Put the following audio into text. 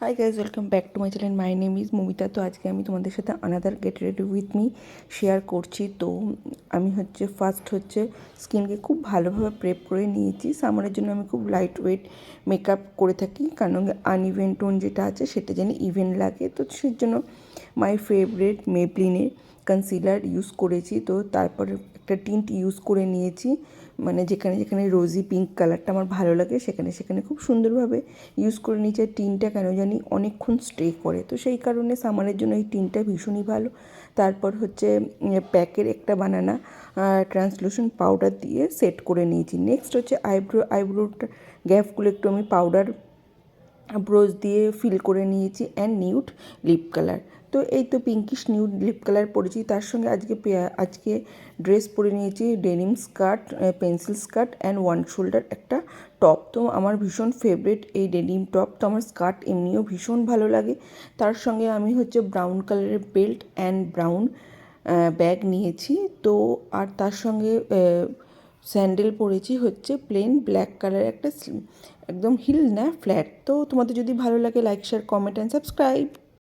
High guys, welcome back to my channel. My name is Mamita. তো আজকে আমি তোমাদের সাথে another get ready with me share করছি। তো আমি ফার্স্ট স্কিনকে খুব ভালোভাবে প্রেপ করে নিয়েছি। সামারের জন্য আমি খুব লাইট ওয়েট মেকআপ করে থাকি, কারণ আনইভেন টোন যেটা আছে সেটা যেন ইভেন লাগে। তো সেই জন্য মাই ফেভারিট মেবলিনের কনসিলার ইউজ করেছি। তো তারপরে একটা টিন্ট ইউজ করে নিয়েছি, মানে যেখানে যেখানে রোজি পিঙ্ক কালারটা আমার ভালো লাগে সেখানে সেখানে খুব সুন্দরভাবে ইউজ করে নিয়েছি। আর টিনটা কেন জানি অনেকক্ষণ স্টে করে, তো সেই কারণে সামারের জন্য এই টিনটা ভীষণই ভালো। তারপর প্যাকের একটা বানানা ট্রান্সলুশন পাউডার দিয়ে সেট করে নিয়েছি। নেক্সট আইব্রোটা গ্যাপগুলো একটু আমি পাউডার ব্রোজ দিয়ে ফিল করে নিয়েছি অ্যান্ড নিউড লিপ কালার। তো এই তো পিঙ্কিশ নিউড লিপ কালার পরেছি। তার সঙ্গে আজকে ড্রেস পরে নিয়েছি denim skirt, pencil skirt and one shoulder একটা টপ। তো আমার ভীষণ ফেভারিট এই ডেনিম টপ। তো আমার স্কার্ট এমনিও ভীষণ ভালো লাগে। তার সঙ্গে আমি ব্রাউন কালারের বেল্ট অ্যান্ড ব্রাউন ব্যাগ নিয়েছি। তো আর তার সঙ্গে স্যান্ডেল পরেছি প্লেন ব্ল্যাক কালারের একটা, একদম হিল না, ফ্ল্যাট। তো তোমাদের যদি ভালো লাগে, like, share, comment and subscribe.